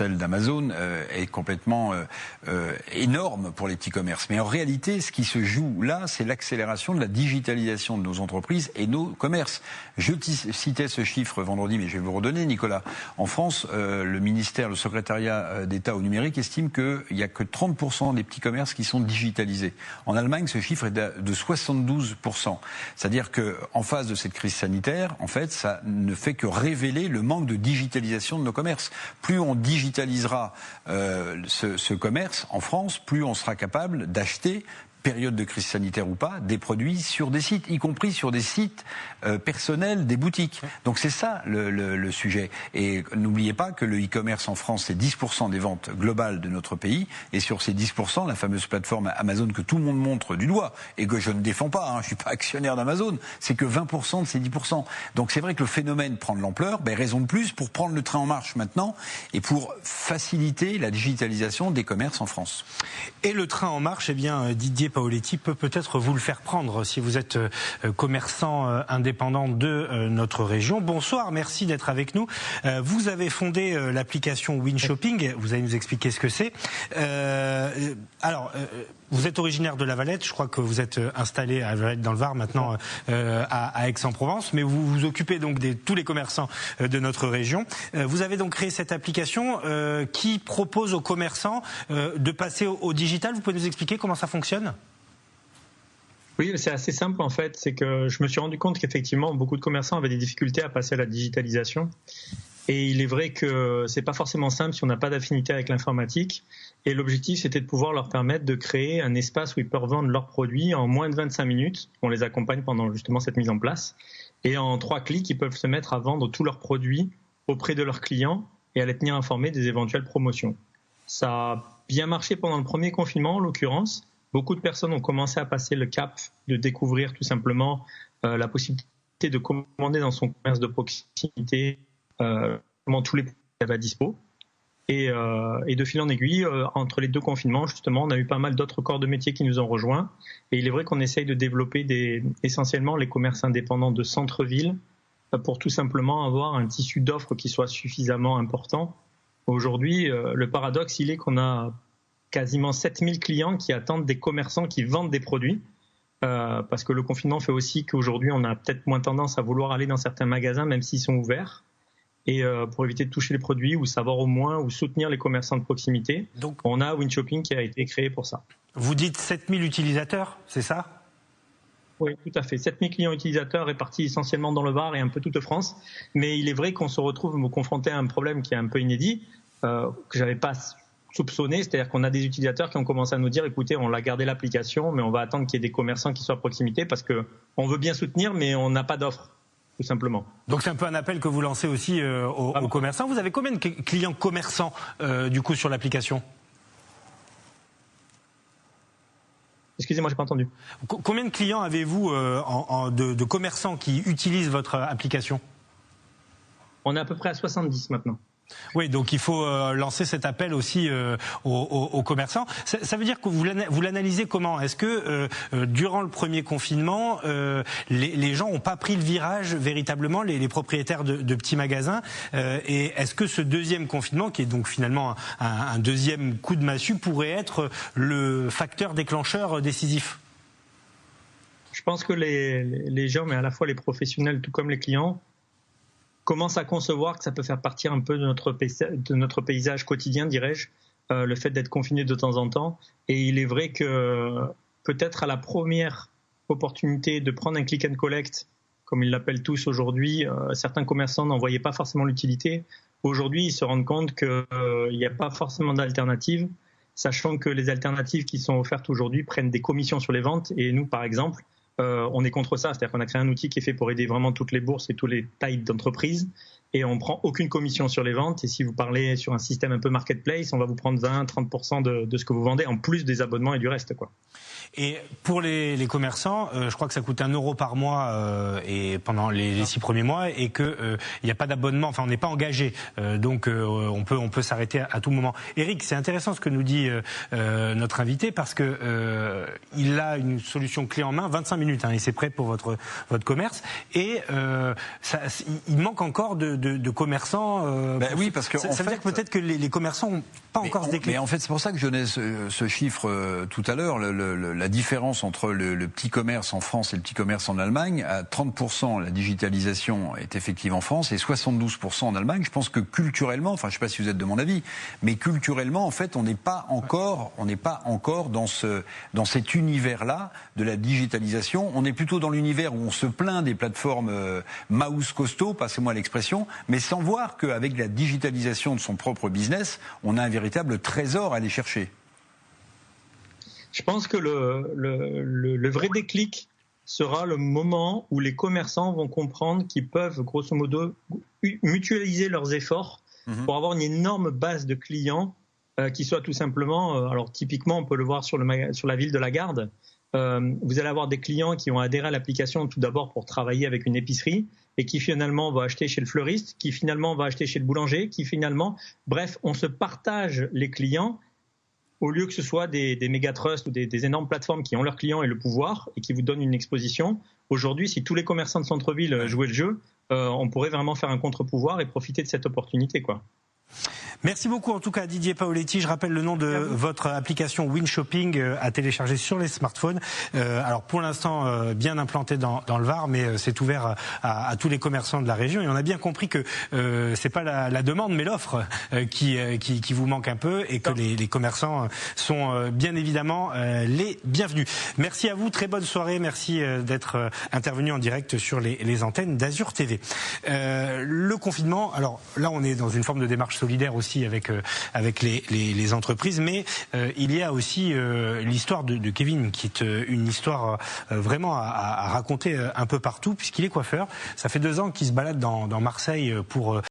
celle d'Amazon est complètement énorme pour les petits commerces. Mais en réalité, ce qui se joue là, c'est l'accélération de la digitalisation de nos entreprises et nos commerces. Je citais ce chiffre vendredi, mais je vais vous redonner, Nicolas. En France, le secrétariat d'État au numérique estime qu'il n'y a que 30% des petits commerces qui sont digitalisés. En Allemagne, ce chiffre est de 72%. C'est-à-dire qu'en face de cette crise sanitaire, en fait, ça ne fait que révéler le manque de digitalisation de nos commerces. Plus on digitalisera ce commerce en France, plus on sera capable d'acheter, période de crise sanitaire ou pas, des produits sur des sites, y compris sur des sites personnels des boutiques. Donc c'est ça le sujet. Et n'oubliez pas que le e-commerce en France, c'est 10% des ventes globales de notre pays. Et sur ces 10%, la fameuse plateforme Amazon que tout le monde montre du doigt, et que je ne défends pas, je suis pas actionnaire d'Amazon, c'est que 20% de ces 10%. Donc c'est vrai que le phénomène prend de l'ampleur, raison de plus pour prendre le train en marche maintenant et pour faciliter la digitalisation des commerces en France. Et le train en marche, eh bien, Didier Paoletti peut peut-être vous le faire prendre si vous êtes commerçant indépendant de notre région. Bonsoir, merci d'être avec nous. Vous avez fondé l'application WinShopping, vous allez nous expliquer ce que c'est. Vous êtes originaire de La Valette, je crois que vous êtes installé à La Valette dans le Var, maintenant à Aix-en-Provence, mais vous vous occupez donc de tous les commerçants de notre région. Vous avez donc créé cette application qui propose aux commerçants de passer au digital. Vous pouvez nous expliquer comment ça fonctionne ? Oui, c'est assez simple en fait, c'est que je me suis rendu compte qu'effectivement beaucoup de commerçants avaient des difficultés à passer à la digitalisation. Et il est vrai que c'est pas forcément simple si on n'a pas d'affinité avec l'informatique. Et l'objectif, c'était de pouvoir leur permettre de créer un espace où ils peuvent vendre leurs produits en moins de 25 minutes. On les accompagne pendant justement cette mise en place. Et en 3 clics, ils peuvent se mettre à vendre tous leurs produits auprès de leurs clients et à les tenir informés des éventuelles promotions. Ça a bien marché pendant le premier confinement, en l'occurrence. Beaucoup de personnes ont commencé à passer le cap de découvrir tout simplement la possibilité de commander dans son commerce de proximité tous les produits à dispo. Et de fil en aiguille, entre les 2 confinements, justement, on a eu pas mal d'autres corps de métier qui nous ont rejoints. Et il est vrai qu'on essaye de développer essentiellement les commerces indépendants de centre-ville pour tout simplement avoir un tissu d'offres qui soit suffisamment important. Aujourd'hui, le paradoxe, il est qu'on a quasiment 7000 clients qui attendent des commerçants qui vendent des produits. Parce que le confinement fait aussi qu'aujourd'hui, on a peut-être moins tendance à vouloir aller dans certains magasins, même s'ils sont ouverts. Et pour éviter de toucher les produits ou savoir au moins ou soutenir les commerçants de proximité, donc, on a WinShopping qui a été créé pour ça. Vous dites 7000 utilisateurs, c'est ça ? Oui, tout à fait. 7000 clients utilisateurs répartis essentiellement dans le Var et un peu toute France. Mais il est vrai qu'on se retrouve confronté à un problème qui est un peu inédit, que j'avais pas soupçonné, c'est-à-dire qu'on a des utilisateurs qui ont commencé à nous dire écoutez, on l'a gardé l'application, mais on va attendre qu'il y ait des commerçants qui soient à proximité parce qu'on veut bien soutenir, mais on n'a pas d'offre. Tout simplement. Donc c'est un peu un appel que vous lancez aussi aux commerçants. Vous avez combien de clients commerçants du coup sur l'application ? Excusez-moi, j'ai pas entendu. Combien de clients avez-vous de commerçants qui utilisent votre application ? On est à peu près à 70 maintenant. Oui, donc il faut lancer cet appel aussi aux commerçants. Ça veut dire que vous l'analysez comment ? Est-ce que durant le premier confinement, les gens n'ont pas pris le virage véritablement, les propriétaires de petits magasins, et est-ce que ce deuxième confinement, qui est donc finalement un deuxième coup de massue, pourrait être le facteur déclencheur décisif ? Je pense que les gens, mais à la fois les professionnels tout comme les clients, commence à concevoir que ça peut faire partie un peu de notre paysage quotidien, dirais-je, le fait d'être confiné de temps en temps. Et il est vrai que peut-être à la première opportunité de prendre un click and collect, comme ils l'appellent tous aujourd'hui, certains commerçants n'en voyaient pas forcément l'utilité. Aujourd'hui, ils se rendent compte qu'il n'y a pas forcément d'alternative, sachant que les alternatives qui sont offertes aujourd'hui prennent des commissions sur les ventes. Et nous, par exemple, on est contre ça, c'est-à-dire qu'on a créé un outil qui est fait pour aider vraiment toutes les bourses et toutes les tailles d'entreprises et on prend aucune commission sur les ventes et si vous parlez sur un système un peu marketplace, on va vous prendre 20-30% de ce que vous vendez en plus des abonnements et du reste, quoi. Et pour les commerçants, je crois que ça coûte 1 € par mois et pendant les 6 premiers mois et que il n'y a pas d'abonnement, enfin on n'est pas engagé, donc on peut s'arrêter à tout moment. Eric, c'est intéressant ce que nous dit notre invité parce que il a une solution clé en main, 25 minutes, et c'est prêt pour votre commerce et il manque encore de de commerçants. Oui, parce que ça veut dire que peut-être que les commerçants n'ont pas encore ce déclic. Mais en fait, c'est pour ça que je donnais ce chiffre tout à l'heure. La différence entre le petit commerce en France et le petit commerce en Allemagne, à 30%, la digitalisation est effective en France et 72% en Allemagne. Je pense que culturellement, enfin, je ne sais pas si vous êtes de mon avis, mais culturellement, en fait, on n'est pas encore dans cet univers-là de la digitalisation. On est plutôt dans l'univers où on se plaint des plateformes mouse costaud, passez-moi l'expression, mais sans voir qu'avec la digitalisation de son propre business, on a un véritable trésor à aller chercher. Je pense que le vrai déclic sera le moment où les commerçants vont comprendre qu'ils peuvent, grosso modo, mutualiser leurs efforts pour avoir une énorme base de clients qui soit tout simplement, alors typiquement on peut le voir sur la ville de la Garde, vous allez avoir des clients qui ont adhéré à l'application tout d'abord pour travailler avec une épicerie et qui finalement va acheter chez le fleuriste, qui finalement va acheter chez le boulanger, qui finalement, bref, on se partage les clients au lieu que ce soit des méga trusts ou des énormes plateformes qui ont leurs clients et le pouvoir et qui vous donnent une exposition. Aujourd'hui, si tous les commerçants de centre-ville jouaient le jeu, on pourrait vraiment faire un contre-pouvoir et profiter de cette opportunité, quoi. Merci beaucoup en tout cas Didier Paoletti. Je rappelle le nom de votre application WinShopping à télécharger sur les smartphones. Alors pour l'instant bien implanté dans le Var, mais c'est ouvert à tous les commerçants de la région. Et on a bien compris que c'est pas la demande mais l'offre qui vous manque un peu et que les commerçants sont bien évidemment les bienvenus. Merci à vous, très bonne soirée. Merci d'être intervenu en direct sur les antennes d'Azur TV. Le confinement, alors là on est dans une forme de démarche solidaire aussi avec les entreprises, mais il y a aussi l'histoire de Kevin qui est une histoire vraiment à raconter un peu partout puisqu'il est coiffeur. Ça fait 2 ans qu'il se balade dans Marseille pour